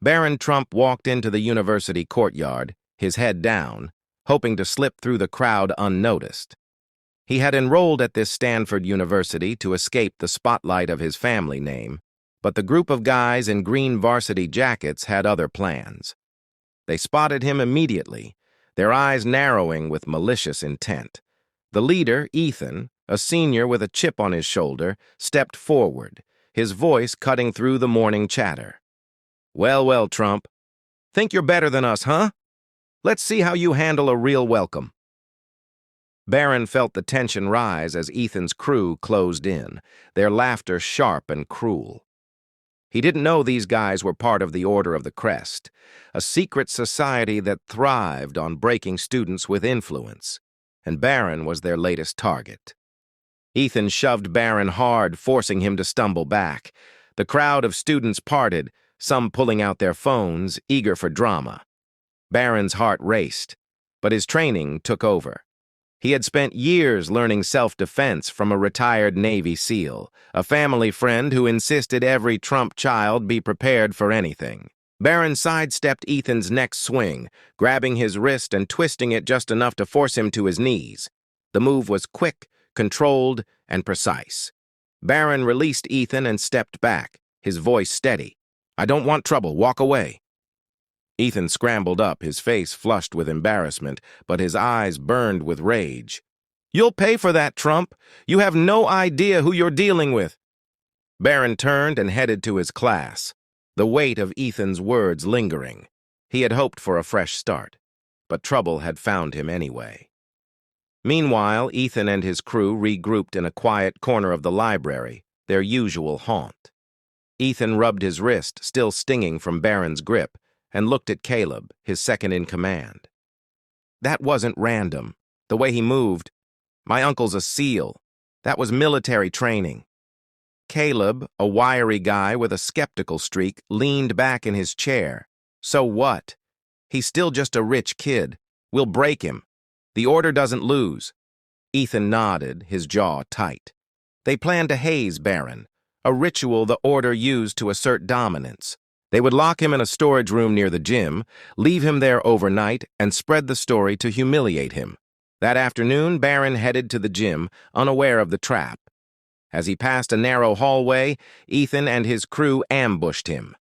Barron Trump walked into the university courtyard, his head down, hoping to slip through the crowd unnoticed. He had enrolled at this Stanford University to escape the spotlight of his family name, but the group of guys in green varsity jackets had other plans. They spotted him immediately, their eyes narrowing with malicious intent. The leader, Ethan, a senior with a chip on his shoulder, stepped forward, his voice cutting through the morning chatter. Well, Trump. Think you're better than us, huh? Let's see how you handle a real welcome." Barron felt the tension rise as Ethan's crew closed in, their laughter sharp and cruel. He didn't know these guys were part of the Order of the Crest, a secret society that thrived on breaking students with influence, and Barron was their latest target. Ethan shoved Barron hard, forcing him to stumble back. The crowd of students parted, some pulling out their phones, eager for drama. Barron's heart raced, but his training took over. He had spent years learning self-defense from a retired Navy SEAL, a family friend who insisted every Trump child be prepared for anything. Barron sidestepped Ethan's next swing, grabbing his wrist and twisting it just enough to force him to his knees. The move was quick, controlled, and precise. Barron released Ethan and stepped back, his voice steady. "I don't want trouble. Walk away." Ethan scrambled up, his face flushed with embarrassment, but his eyes burned with rage. "You'll pay for that, Trump. You have no idea who you're dealing with." Barron turned and headed to his class, the weight of Ethan's words lingering. He had hoped for a fresh start, but trouble had found him anyway. Meanwhile, Ethan and his crew regrouped in a quiet corner of the library, their usual haunt. Ethan rubbed his wrist, still stinging from Barron's grip, and looked at Caleb, his second in command. "That wasn't random. The way he moved. My uncle's a SEAL. That was military training." Caleb, a wiry guy with a skeptical streak, leaned back in his chair. "So what? He's still just a rich kid. We'll break him. The Order doesn't lose." Ethan nodded, his jaw tight. They planned to haze Barron, a ritual the Order used to assert dominance. They would lock him in a storage room near the gym, leave him there overnight, and spread the story to humiliate him. That afternoon, Barron headed to the gym, unaware of the trap. As he passed a narrow hallway, Ethan and his crew ambushed him.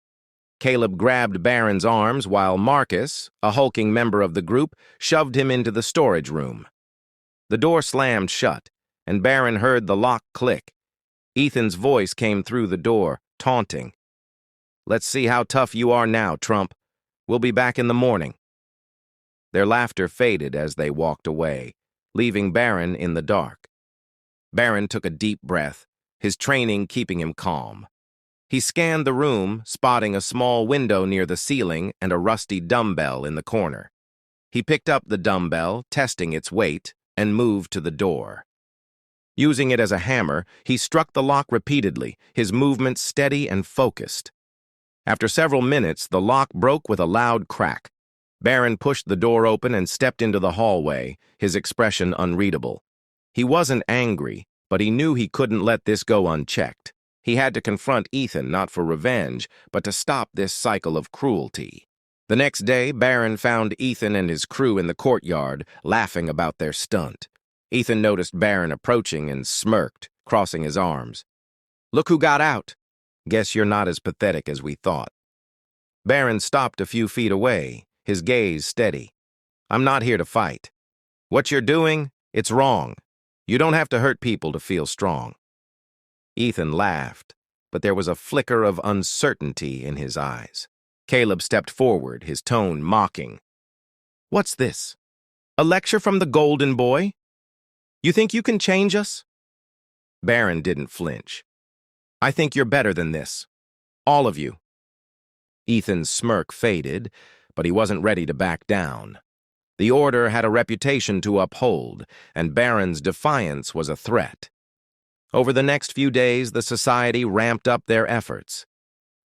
Caleb grabbed Barron's arms while Marcus, a hulking member of the group, shoved him into the storage room. The door slammed shut, and Barron heard the lock click. Ethan's voice came through the door, taunting. "Let's see how tough you are now, Trump. We'll be back in the morning." Their laughter faded as they walked away, leaving Barron in the dark. Barron took a deep breath, his training keeping him calm. He scanned the room, spotting a small window near the ceiling and a rusty dumbbell in the corner. He picked up the dumbbell, testing its weight, and moved to the door. Using it as a hammer, he struck the lock repeatedly, his movements steady and focused. After several minutes, the lock broke with a loud crack. Barron pushed the door open and stepped into the hallway, his expression unreadable. He wasn't angry, but he knew he couldn't let this go unchecked. He had to confront Ethan, not for revenge, but to stop this cycle of cruelty. The next day, Barron found Ethan and his crew in the courtyard, laughing about their stunt. Ethan noticed Barron approaching and smirked, crossing his arms. "Look who got out. Guess you're not as pathetic as we thought." Barron stopped a few feet away, his gaze steady. "I'm not here to fight. What you're doing, it's wrong. You don't have to hurt people to feel strong." Ethan laughed, but there was a flicker of uncertainty in his eyes. Caleb stepped forward, his tone mocking. "What's this? A lecture from the Golden Boy? You think you can change us?" Barron didn't flinch. "I think you're better than this. All of you." Ethan's smirk faded, but he wasn't ready to back down. The Order had a reputation to uphold, and Barron's defiance was a threat. Over the next few days, the society ramped up their efforts.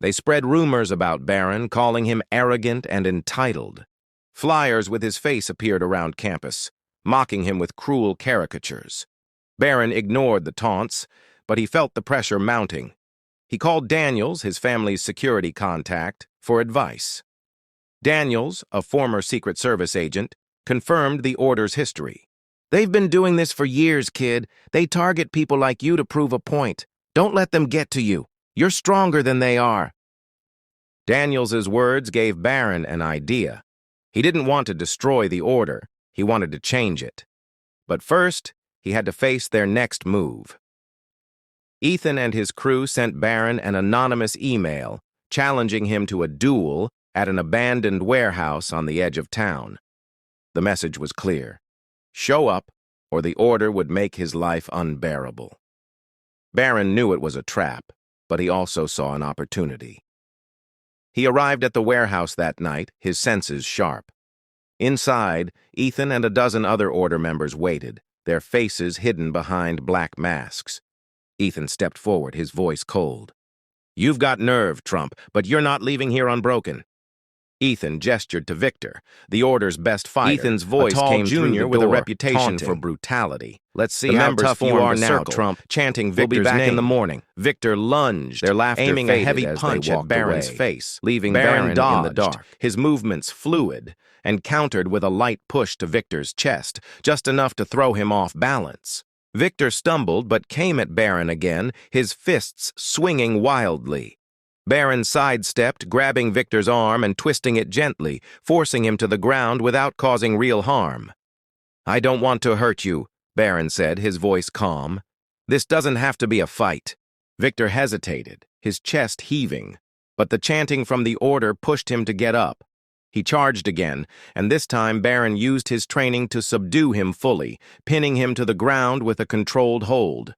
They spread rumors about Barron, calling him arrogant and entitled. Flyers with his face appeared around campus, mocking him with cruel caricatures. Barron ignored the taunts, but he felt the pressure mounting. He called Daniels, his family's security contact, for advice. Daniels, a former Secret Service agent, confirmed the order's history. "They've been doing this for years, kid. They target people like you to prove a point. Don't let them get to you. You're stronger than they are." Daniels's words gave Barron an idea. He didn't want to destroy the order. He wanted to change it. But first, he had to face their next move. Ethan and his crew sent Barron an anonymous email challenging him to a duel at an abandoned warehouse on the edge of town. The message was clear: show up, or the order would make his life unbearable. Barron knew it was a trap, but he also saw an opportunity. He arrived at the warehouse that night, his senses sharp. Inside, Ethan and a dozen other order members waited, their faces hidden behind black masks. Ethan stepped forward, his voice cold. "You've got nerve, Trump, but you're not leaving here unbroken." Ethan gestured to Victor, the order's best fighter. Ethan's voice came junior with a reputation for brutality. "Let's see how tough you are now, Trump," chanting Victor's name. "We'll be back in the morning." Victor lunged, their laughter aiming a heavy punch at Barron's face, leaving Barron in the dark, his movements fluid, and countered with a light push to Victor's chest, just enough to throw him off balance. Victor stumbled but came at Barron again, his fists swinging wildly. Barron sidestepped, grabbing Victor's arm and twisting it gently, forcing him to the ground without causing real harm. "I don't want to hurt you," Barron said, his voice calm. "This doesn't have to be a fight." Victor hesitated, his chest heaving, but the chanting from the order pushed him to get up. He charged again, and this time Barron used his training to subdue him fully, pinning him to the ground with a controlled hold.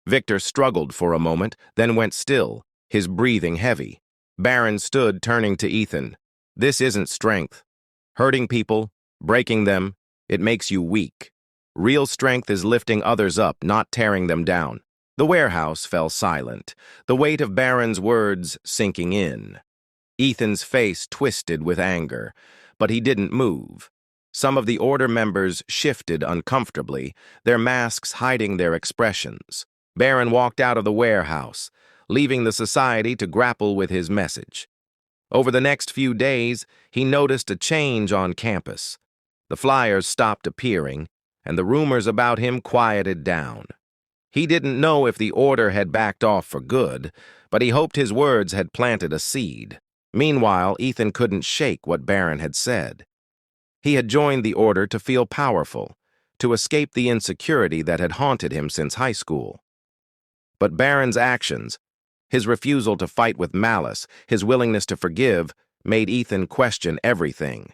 Victor struggled for a moment, then went still, his breathing heavy. Barron stood, turning to Ethan. "This isn't strength. Hurting people, breaking them, it makes you weak. Real strength is lifting others up, not tearing them down." The warehouse fell silent, the weight of Barron's words sinking in. Ethan's face twisted with anger, but he didn't move. Some of the order members shifted uncomfortably, their masks hiding their expressions. Barron walked out of the warehouse, leaving the society to grapple with his message. Over the next few days, he noticed a change on campus. The flyers stopped appearing, and the rumors about him quieted down. He didn't know if the order had backed off for good, but he hoped his words had planted a seed. Meanwhile, Ethan couldn't shake what Barron had said. He had joined the order to feel powerful, to escape the insecurity that had haunted him since high school. But Barron's actions, his refusal to fight with malice, his willingness to forgive, made Ethan question everything.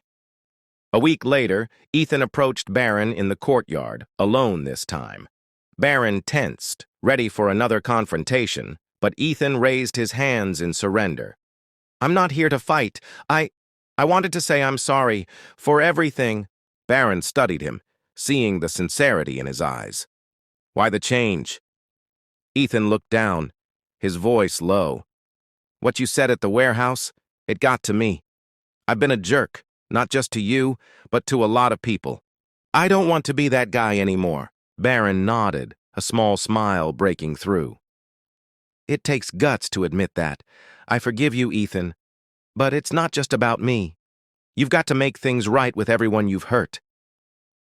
A week later, Ethan approached Barron in the courtyard, alone this time. Barron tensed, ready for another confrontation, but Ethan raised his hands in surrender. "I'm not here to fight. I wanted to say I'm sorry for everything." Barron studied him, seeing the sincerity in his eyes. "Why the change?" Ethan looked down, his voice low. "What you said at the warehouse, it got to me. I've been a jerk, not just to you, but to a lot of people. I don't want to be that guy anymore." Barron nodded, a small smile breaking through. "It takes guts to admit that. I forgive you, Ethan. But it's not just about me. You've got to make things right with everyone you've hurt."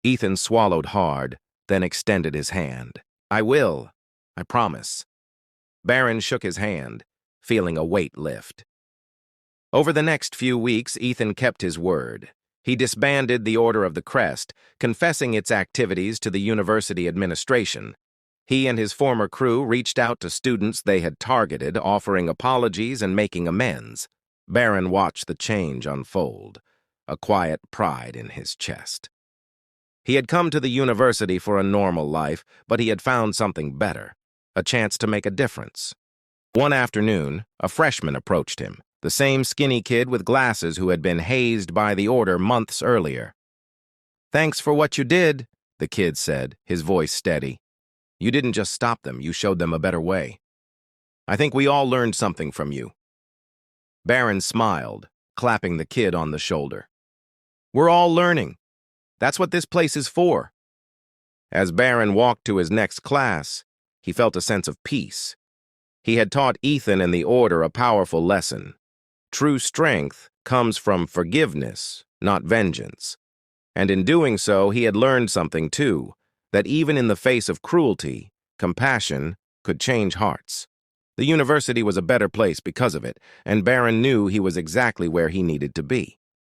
Ethan swallowed hard, then extended his hand. "I will. I promise." Barron shook his hand, feeling a weight lift. Over the next few weeks, Ethan kept his word. He disbanded the Order of the Crest, confessing its activities to the university administration. He and his former crew reached out to students they had targeted, offering apologies and making amends. Barron watched the change unfold, a quiet pride in his chest. He had come to the university for a normal life, but he had found something better, a chance to make a difference. One afternoon, a freshman approached him, the same skinny kid with glasses who had been hazed by the order months earlier. "Thanks for what you did," the kid said, his voice steady. "You didn't just stop them, you showed them a better way. I think we all learned something from you." Barron smiled, clapping the kid on the shoulder. "We're all learning. That's what this place is for." As Barron walked to his next class, he felt a sense of peace. He had taught Ethan and the Order a powerful lesson. True strength comes from forgiveness, not vengeance. And in doing so, he had learned something too, that even in the face of cruelty, compassion could change hearts. The university was a better place because of it, and Barron knew he was exactly where he needed to be.